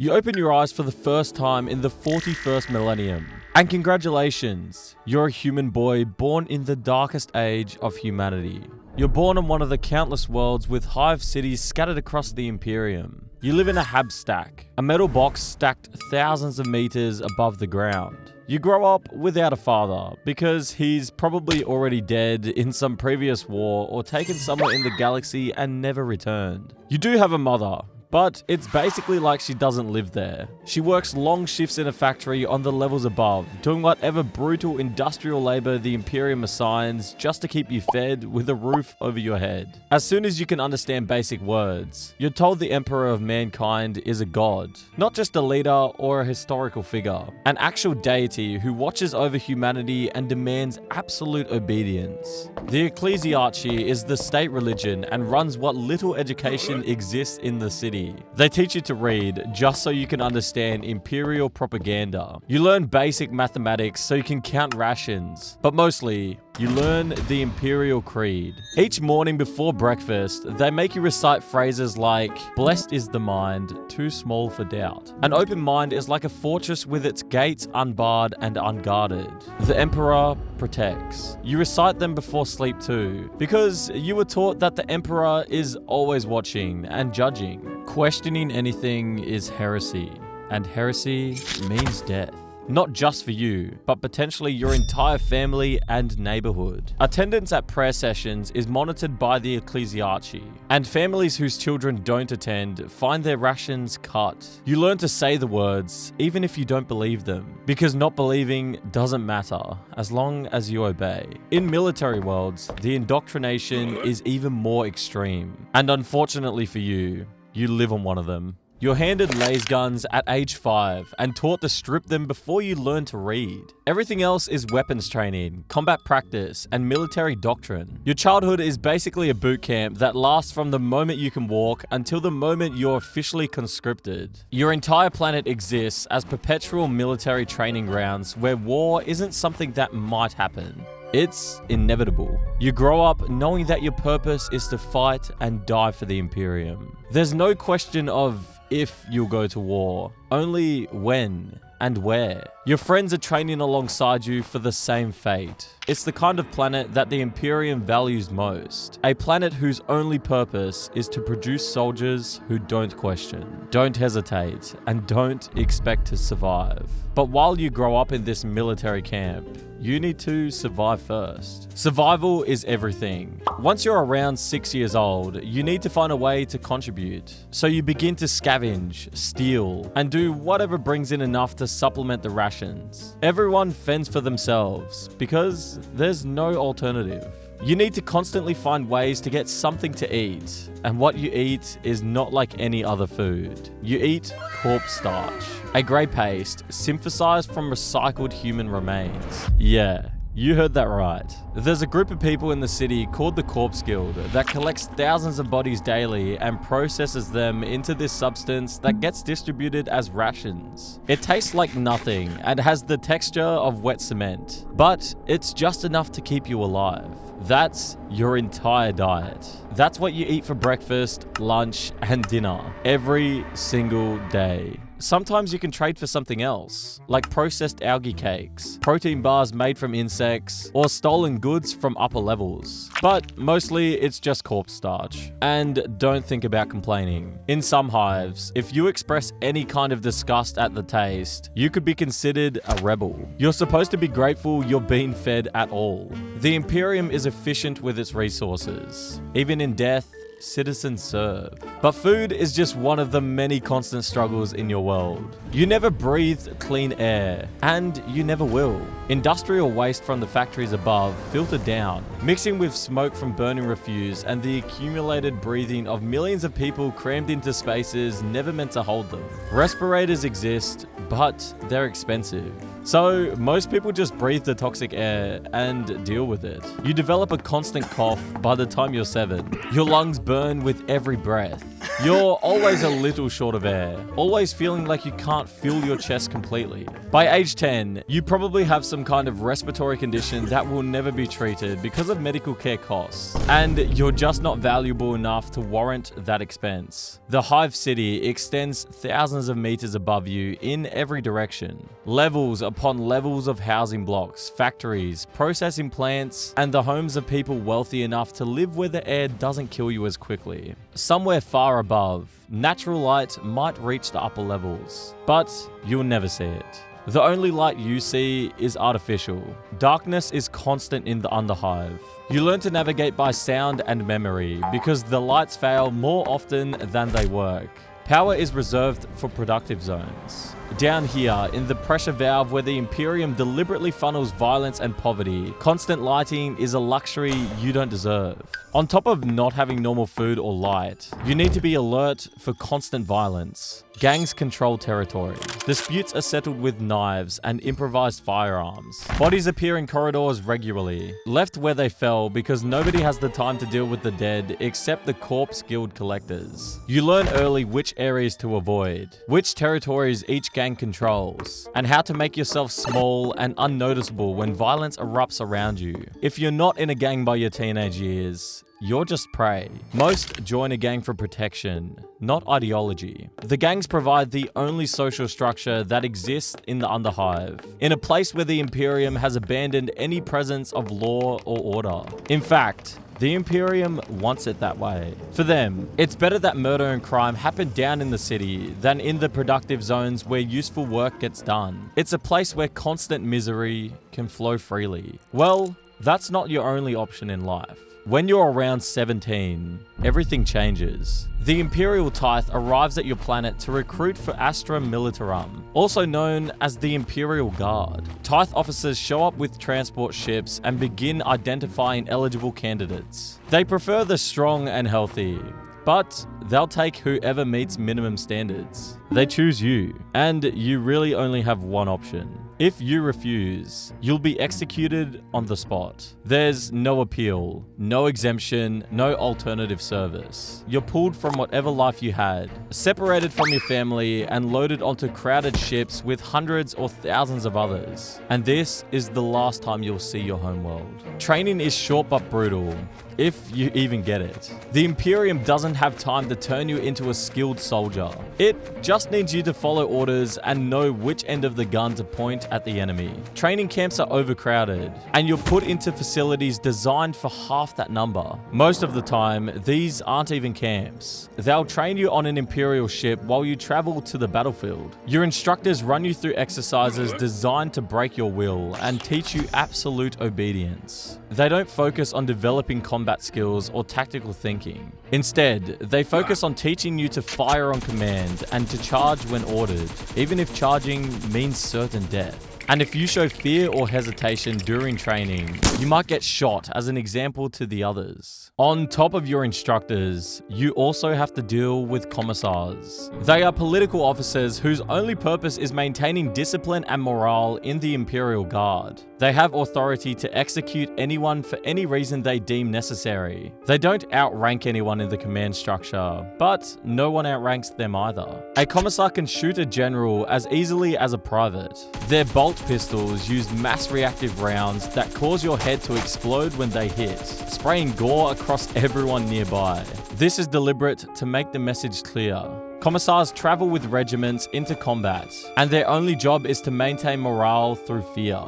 You open your eyes for the first time in the 41st millennium. And congratulations, you're a human boy born in the darkest age of humanity. You're born on one of the countless worlds with hive cities scattered across the Imperium. You live in a hab stack, a metal box stacked thousands of meters above the ground. You grow up without a father because he's probably already dead in some previous war or taken somewhere in the galaxy and never returned. You do have a mother, but it's basically like she doesn't live there. She works long shifts in a factory on the levels above, doing whatever brutal industrial labor the Imperium assigns just to keep you fed with a roof over your head. As soon as you can understand basic words, you're told the Emperor of Mankind is a god, not just a leader or a historical figure, an actual deity who watches over humanity and demands absolute obedience. The ecclesiarchy is the state religion and runs what little education exists in the city. They teach you to read just so you can understand Imperial propaganda. You learn basic mathematics so you can count rations, but mostly, you learn the Imperial Creed. Each morning before breakfast, they make you recite phrases like, "Blessed is the mind, too small for doubt." An open mind is like a fortress with its gates unbarred and unguarded. The Emperor protects. You recite them before sleep too, because you were taught that the Emperor is always watching and judging. Questioning anything is heresy, and heresy means death. Not just for you, but potentially your entire family and neighborhood. Attendance at prayer sessions is monitored by the ecclesiarchy, and families whose children don't attend find their rations cut. You learn to say the words, even if you don't believe them, because not believing doesn't matter, as long as you obey. In military worlds, the indoctrination is even more extreme, and unfortunately for you, you live on one of them. You're handed laser guns at age 5 and taught to strip them before you learn to read. Everything else is weapons training, combat practice, and military doctrine. Your childhood is basically a boot camp that lasts from the moment you can walk until the moment you're officially conscripted. Your entire planet exists as perpetual military training grounds where war isn't something that might happen. It's inevitable. You grow up knowing that your purpose is to fight and die for the Imperium. There's no question of if you'll go to war, only when and where. Your friends are training alongside you for the same fate. It's the kind of planet that the Imperium values most. A planet whose only purpose is to produce soldiers who don't question, don't hesitate, and don't expect to survive. But while you grow up in this military camp, you need to survive first. Survival is everything. Once you're around 6 years old, you need to find a way to contribute. So you begin to scavenge, steal, and do whatever brings in enough to supplement the rations. Everyone fends for themselves because there's no alternative. You need to constantly find ways to get something to eat, and what you eat is not like any other food. You eat corpse starch, a grey paste synthesized from recycled human remains. Yeah, you heard that right. There's a group of people in the city called the Corpse Guild that collects thousands of bodies daily and processes them into this substance that gets distributed as rations. It tastes like nothing and has the texture of wet cement, but it's just enough to keep you alive. That's your entire diet. That's what you eat for breakfast, lunch, and dinner every single day. Sometimes you can trade for something else, like processed algae cakes, protein bars made from insects, or stolen goods from upper levels. But mostly it's just corpse starch. And don't think about complaining. In some hives, if you express any kind of disgust at the taste, you could be considered a rebel. You're supposed to be grateful you're being fed at all. The Imperium is efficient with its resources. Even in death, citizens serve. But food is just one of the many constant struggles in your world. You never breathed clean air, and you never will. Industrial waste from the factories above filtered down, mixing with smoke from burning refuse and the accumulated breathing of millions of people crammed into spaces never meant to hold them. Respirators exist, but they're expensive. So most people just breathe the toxic air and deal with it. You develop a constant cough by the time you're 7. Your lungs burn with every breath. You're always a little short of air, always feeling like you can't fill your chest completely. By age 10, you probably have some kind of respiratory condition that will never be treated because of medical care costs, and you're just not valuable enough to warrant that expense. The Hive City extends thousands of meters above you in every direction. Levels upon levels of housing blocks, factories, processing plants, and the homes of people wealthy enough to live where the air doesn't kill you as quickly. Somewhere far above, natural light might reach the upper levels, but you'll never see it. The only light you see is artificial. Darkness is constant in the Underhive. You learn to navigate by sound and memory because the lights fail more often than they work. Power is reserved for productive zones. Down here, in the pressure valve where the Imperium deliberately funnels violence and poverty, constant lighting is a luxury you don't deserve. On top of not having normal food or light, you need to be alert for constant violence. Gangs control territory. Disputes are settled with knives and improvised firearms. Bodies appear in corridors regularly, left where they fell because nobody has the time to deal with the dead except the corpse guild collectors. You learn early which areas to avoid, which territories each gang controls, and how to make yourself small and unnoticeable when violence erupts around you. If you're not in a gang by your teenage years, you're just prey. Most join a gang for protection, not ideology. The gangs provide the only social structure that exists in the Underhive, in a place where the Imperium has abandoned any presence of law or order. In fact, the Imperium wants it that way. For them, it's better that murder and crime happen down in the city than in the productive zones where useful work gets done. It's a place where constant misery can flow freely. Well, that's not your only option in life. When you're around 17, everything changes. The Imperial Tithe arrives at your planet to recruit for Astra Militarum, also known as the Imperial Guard. Tithe officers show up with transport ships and begin identifying eligible candidates. They prefer the strong and healthy, but they'll take whoever meets minimum standards. They choose you, and you really only have one option. If you refuse, you'll be executed on the spot. There's no appeal, no exemption, no alternative service. You're pulled from whatever life you had, separated from your family, and loaded onto crowded ships with hundreds or thousands of others. And this is the last time you'll see your homeworld. Training is short but brutal, if you even get it. The Imperium doesn't have time to turn you into a skilled soldier. It just needs you to follow orders and know which end of the gun to point at the enemy. Training camps are overcrowded, and you're put into facilities designed for half that number. Most of the time, these aren't even camps. They'll train you on an Imperial ship while you travel to the battlefield. Your instructors run you through exercises designed to break your will and teach you absolute obedience. They don't focus on developing combat skills or tactical thinking. Instead, they focus on teaching you to fire on command and to charge when ordered, even if charging means certain death. And if you show fear or hesitation during training, you might get shot as an example to the others. On top of your instructors, you also have to deal with commissars. They are political officers whose only purpose is maintaining discipline and morale in the Imperial Guard. They have authority to execute anyone for any reason they deem necessary. They don't outrank anyone in the command structure, but no one outranks them either. A commissar can shoot a general as easily as a private. Their bolt pistols use mass reactive rounds that cause your head to explode when they hit, spraying gore across everyone nearby. This is deliberate to make the message clear. Commissars travel with regiments into combat, and their only job is to maintain morale through fear.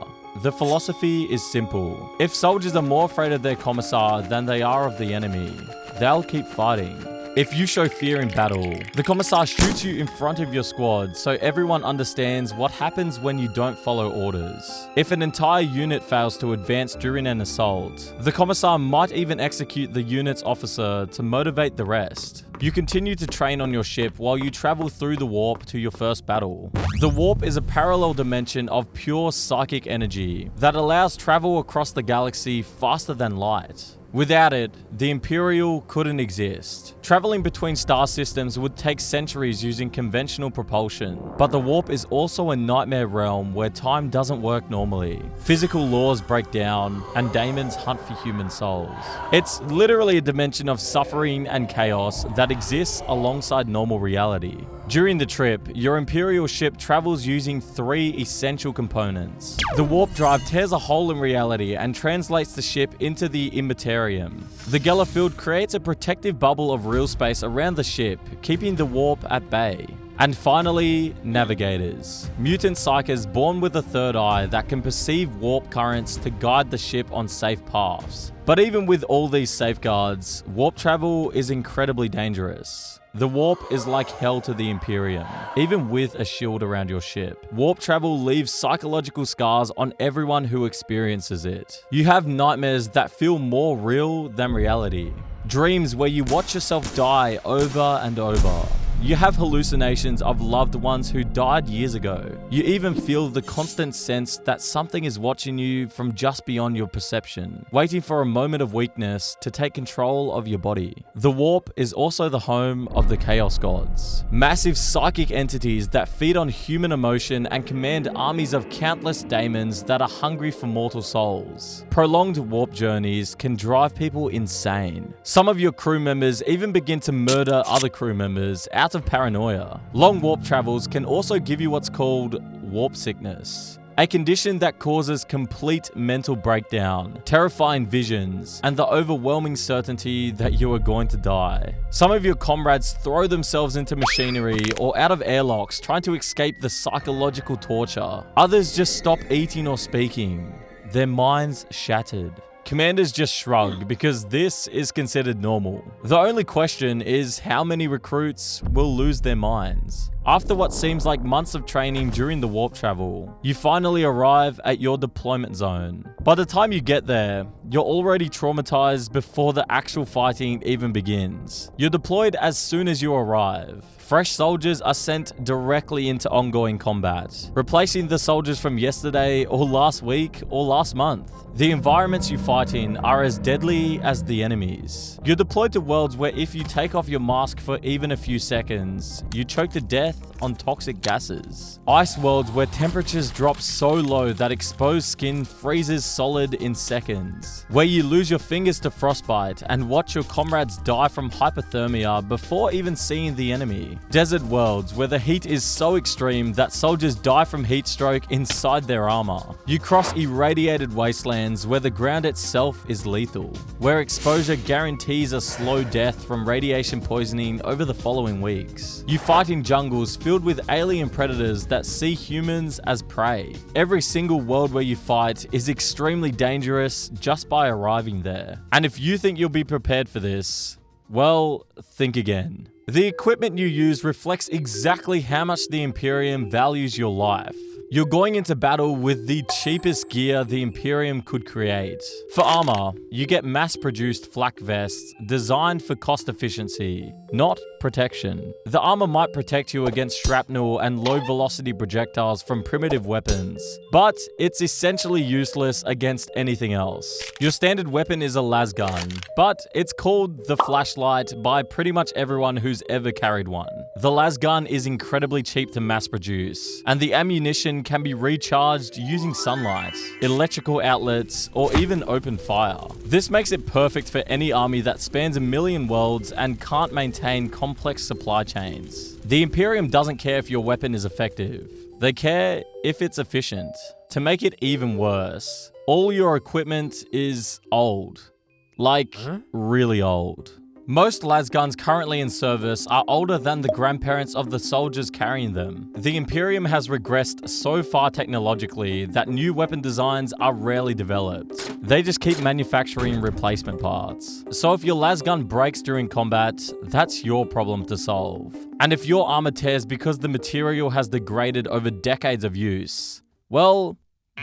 The philosophy is simple. If soldiers are more afraid of their commissar than they are of the enemy, they'll keep fighting. If you show fear in battle, the commissar shoots you in front of your squad so everyone understands what happens when you don't follow orders. If an entire unit fails to advance during an assault, the commissar might even execute the unit's officer to motivate the rest. You continue to train on your ship while you travel through the warp to your first battle. The warp is a parallel dimension of pure psychic energy that allows travel across the galaxy faster than light. Without it, the Imperial couldn't exist. Traveling between star systems would take centuries using conventional propulsion, but the warp is also a nightmare realm where time doesn't work normally. Physical laws break down, and daemons hunt for human souls. It's literally a dimension of suffering and chaos that exists alongside normal reality. During the trip, your Imperial ship travels using 3 essential components. The warp drive tears a hole in reality and translates the ship into the Immaterium. The Geller field creates a protective bubble of real space around the ship, keeping the warp at bay. And finally, navigators. Mutant psychers born with a third eye that can perceive warp currents to guide the ship on safe paths. But even with all these safeguards, warp travel is incredibly dangerous. The warp is like hell to the Imperium, even with a shield around your ship. Warp travel leaves psychological scars on everyone who experiences it. You have nightmares that feel more real than reality. Dreams where you watch yourself die over and over. You have hallucinations of loved ones who died years ago. You even feel the constant sense that something is watching you from just beyond your perception, waiting for a moment of weakness to take control of your body. The warp is also the home of the Chaos Gods, massive psychic entities that feed on human emotion and command armies of countless daemons that are hungry for mortal souls. Prolonged warp journeys can drive people insane. Some of your crew members even begin to murder other crew members out of paranoia. Long warp travels can also give you what's called warp sickness, a condition that causes complete mental breakdown, terrifying visions, and the overwhelming certainty that you are going to die. Some of your comrades throw themselves into machinery or out of airlocks trying to escape the psychological torture. Others just stop eating or speaking, their minds shattered. Commanders just shrug because this is considered normal. The only question is how many recruits will lose their minds. After what seems like months of training during the warp travel, you finally arrive at your deployment zone. By the time you get there, you're already traumatized before the actual fighting even begins. You're deployed as soon as you arrive. Fresh soldiers are sent directly into ongoing combat, replacing the soldiers from yesterday or last week or last month. The environments you fight in are as deadly as the enemies. You're deployed to worlds where if you take off your mask for even a few seconds, you choke to death on toxic gases. Ice worlds where temperatures drop so low that exposed skin freezes solid in seconds. Where you lose your fingers to frostbite and watch your comrades die from hypothermia before even seeing the enemy. Desert worlds where the heat is so extreme that soldiers die from heat stroke inside their armor. You cross irradiated wastelands where the ground itself is lethal. Where exposure guarantees a slow death from radiation poisoning over the following weeks. You fight in jungles filled with alien predators that see humans as prey. Every single world where you fight is extremely dangerous just by arriving there. And if you think you'll be prepared for this, well, think again. The equipment you use reflects exactly how much the Imperium values your life. You're going into battle with the cheapest gear the Imperium could create. For armor, you get mass-produced flak vests designed for cost efficiency, not protection. The armor might protect you against shrapnel and low-velocity projectiles from primitive weapons, but it's essentially useless against anything else. Your standard weapon is a lasgun, but it's called the flashlight by pretty much everyone who's ever carried one. The lasgun is incredibly cheap to mass-produce, and the ammunition can be recharged using sunlight, electrical outlets, or even open fire. This makes it perfect for any army that spans a million worlds and can't maintain complex supply chains. The Imperium doesn't care if your weapon is effective. They care if it's efficient. To make it even worse, all your equipment is old. Like, really old. Most lasguns currently in service are older than the grandparents of the soldiers carrying them. The Imperium has regressed so far technologically that new weapon designs are rarely developed. They just keep manufacturing replacement parts. So if your lasgun breaks during combat, that's your problem to solve. And if your armor tears because the material has degraded over decades of use, well,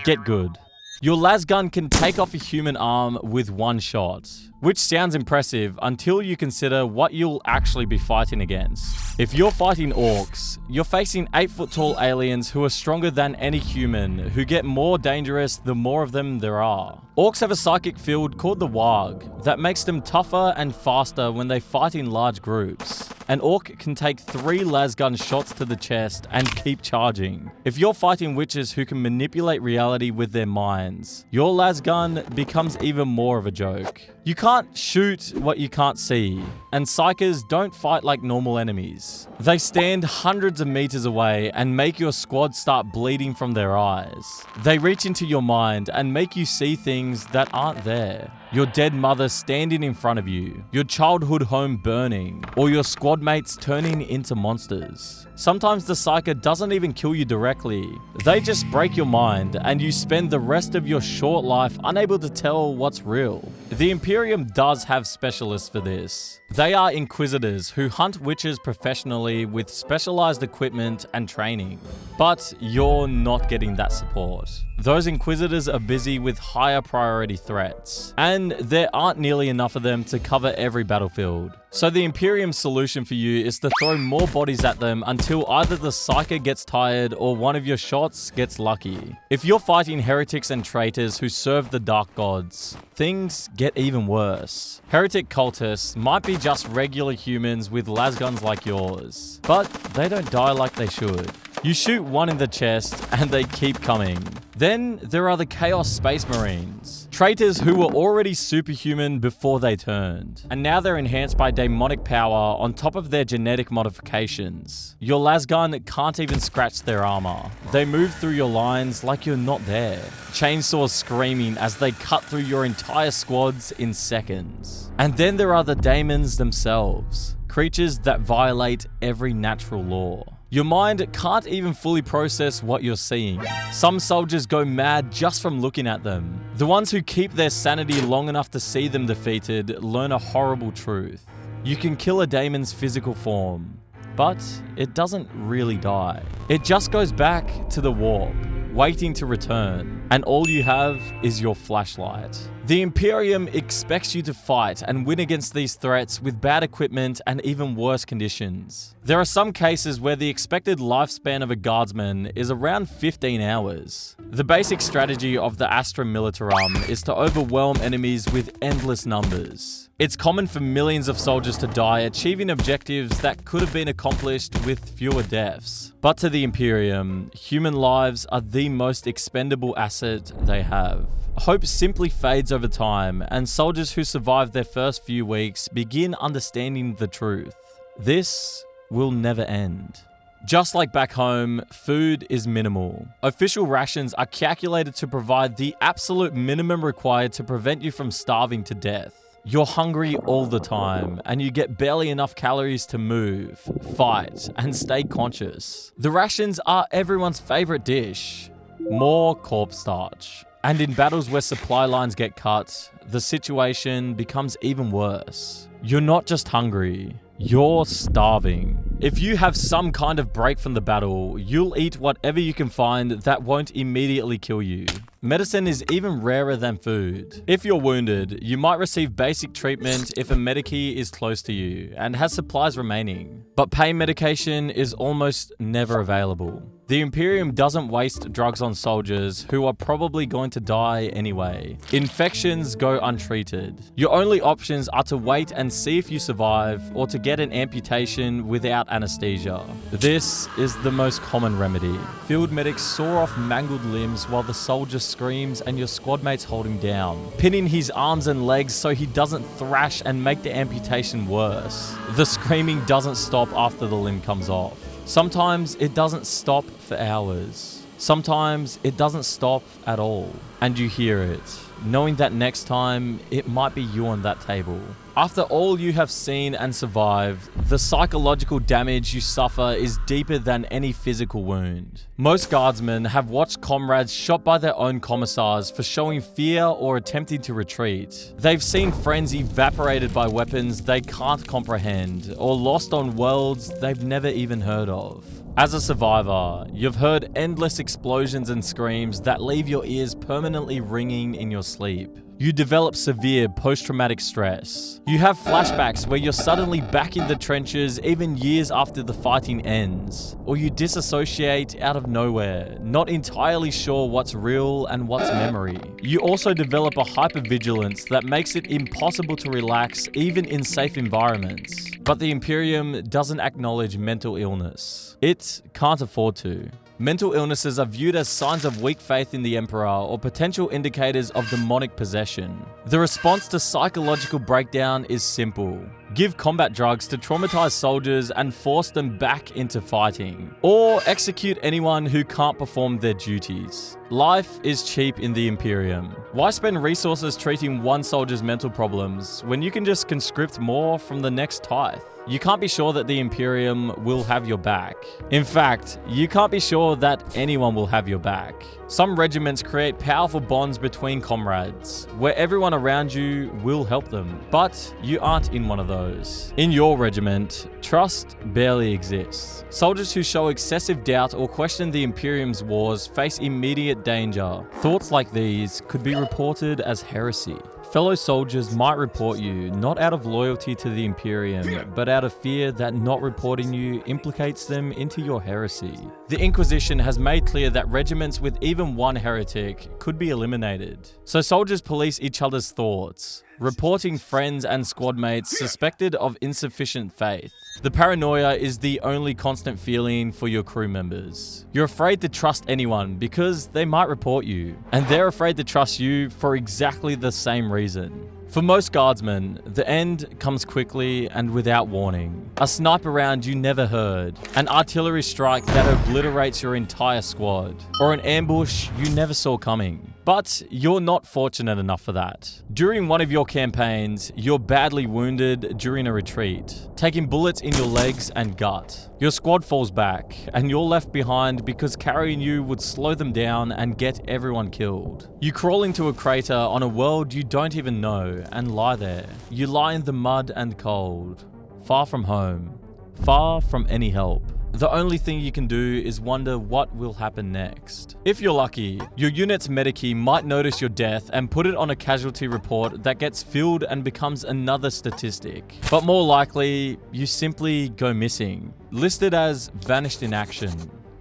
get good. Your lasgun can take off a human arm with one shot, which sounds impressive until you consider what you'll actually be fighting against. If you're fighting orcs, you're facing 8-foot-tall aliens who are stronger than any human, who get more dangerous the more of them there are. Orcs have a psychic field called the Warg that makes them tougher and faster when they fight in large groups. An orc can take 3 lasgun shots to the chest and keep charging. If you're fighting witches who can manipulate reality with their minds, your lasgun becomes even more of a joke. You can't shoot what you can't see, and psykers don't fight like normal enemies. They stand hundreds of meters away and make your squad start bleeding from their eyes. They reach into your mind and make you see things that aren't there. Your dead mother standing in front of you, your childhood home burning, or your squad mates turning into monsters. Sometimes the psyker doesn't even kill you directly. They just break your mind and you spend the rest of your short life unable to tell what's real. The Imperium does have specialists for this. They are inquisitors who hunt witches professionally with specialized equipment and training. But you're not getting that support. Those inquisitors are busy with higher priority threats, and there aren't nearly enough of them to cover every battlefield. So the Imperium's solution for you is to throw more bodies at them until either the psyker gets tired or one of your shots gets lucky. If you're fighting heretics and traitors who serve the dark gods, things get even worse. Heretic cultists might be just regular humans with lasguns like yours, but they don't die like they should. You shoot one in the chest and they keep coming. Then there are the Chaos Space Marines. Traitors who were already superhuman before they turned, and now they're enhanced by demonic power on top of their genetic modifications. Your lasgun can't even scratch their armor. They move through your lines like you're not there. Chainsaws screaming as they cut through your entire squads in seconds. And then there are the daemons themselves, creatures that violate every natural law. Your mind can't even fully process what you're seeing. Some soldiers go mad just from looking at them. The ones who keep their sanity long enough to see them defeated learn a horrible truth. You can kill a daemon's physical form, but it doesn't really die. It just goes back to the warp, waiting to return, and all you have is your flashlight. The Imperium expects you to fight and win against these threats with bad equipment and even worse conditions. There are some cases where the expected lifespan of a guardsman is around 15 hours. The basic strategy of the Astra Militarum is to overwhelm enemies with endless numbers. It's common for millions of soldiers to die achieving objectives that could have been accomplished with fewer deaths. But to the Imperium, human lives are the most expendable asset they have. Hope simply fades over time, and soldiers who survive their first few weeks begin understanding the truth. This will never end. Just like back home, food is minimal. Official rations are calculated to provide the absolute minimum required to prevent you from starving to death. You're hungry all the time, and you get barely enough calories to move, fight, and stay conscious. The rations are everyone's favorite dish: more corpse starch. And in battles where supply lines get cut, the situation becomes even worse. You're not just hungry, you're starving. If you have some kind of break from the battle, you'll eat whatever you can find that won't immediately kill you. Medicine is even rarer than food. If you're wounded, you might receive basic treatment if a medici is close to you and has supplies remaining. But pain medication is almost never available. The Imperium doesn't waste drugs on soldiers who are probably going to die anyway. Infections go untreated. Your only options are to wait and see if you survive, or to get an amputation without anesthesia. This is the most common remedy. Field medics saw off mangled limbs while the soldier screams and your squad mates hold him down, pinning his arms and legs so he doesn't thrash and make the amputation worse. The screaming doesn't stop after the limb comes off. Sometimes it doesn't stop for hours. Sometimes it doesn't stop at all. And you hear it, knowing that next time it might be you on that table. After all you have seen and survived, the psychological damage you suffer is deeper than any physical wound. Most guardsmen have watched comrades shot by their own commissars for showing fear or attempting to retreat. They've seen friends evaporated by weapons they can't comprehend, or lost on worlds they've never even heard of. As a survivor, you've heard endless explosions and screams that leave your ears permanently ringing in your sleep. You develop severe post-traumatic stress. You have flashbacks where you're suddenly back in the trenches even years after the fighting ends. Or you disassociate out of nowhere, not entirely sure what's real and what's memory. You also develop a hypervigilance that makes it impossible to relax even in safe environments. But the Imperium doesn't acknowledge mental illness. It can't afford to. Mental illnesses are viewed as signs of weak faith in the Emperor or potential indicators of demonic possession. The response to psychological breakdown is simple. Give combat drugs to traumatize soldiers and force them back into fighting. Or execute anyone who can't perform their duties. Life is cheap in the Imperium. Why spend resources treating one soldier's mental problems when you can just conscript more from the next tithe? You can't be sure that the Imperium will have your back. In fact, you can't be sure that anyone will have your back. Some regiments create powerful bonds between comrades, where everyone around you will help them, but you aren't in one of those. In your regiment, trust barely exists. Soldiers who show excessive doubt or question the Imperium's wars face immediate danger. Thoughts like these could be reported as heresy. Fellow soldiers might report you, not out of loyalty to the Imperium, but out of fear that not reporting you implicates them into your heresy. The Inquisition has made clear that regiments with even one heretic could be eliminated. So soldiers police each other's thoughts, reporting friends and squad mates suspected of insufficient faith. The paranoia is the only constant feeling for your crew members. You're afraid to trust anyone because they might report you, and they're afraid to trust you for exactly the same reason. For most guardsmen, the end comes quickly and without warning. A sniper round you never heard, an artillery strike that obliterates your entire squad, or an ambush you never saw coming. But you're not fortunate enough for that. During one of your campaigns, you're badly wounded during a retreat, taking bullets in your legs and gut. Your squad falls back, and you're left behind because carrying you would slow them down and get everyone killed. You crawl into a crater on a world you don't even know and lie there. You lie in the mud and cold, far from home, far from any help. The only thing you can do is wonder what will happen next. If you're lucky, your unit's medici might notice your death and put it on a casualty report that gets filled and becomes another statistic. But more likely, you simply go missing, listed as vanished in action.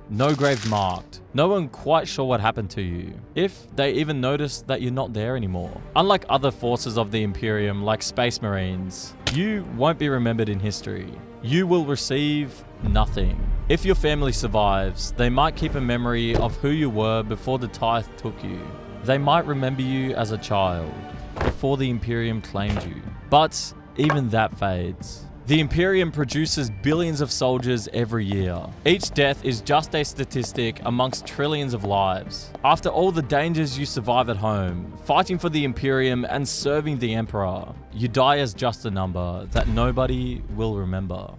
No graves marked. No one quite sure what happened to you, if they even notice that you're not there anymore. Unlike other forces of the Imperium like Space Marines, you won't be remembered in history. You will receive nothing. If your family survives, they might keep a memory of who you were before the tithe took you. They might remember you as a child, before the Imperium claimed you. But even that fades. The Imperium produces billions of soldiers every year. Each death is just a statistic amongst trillions of lives. After all the dangers you survive at home, fighting for the Imperium and serving the Emperor, you die as just a number that nobody will remember.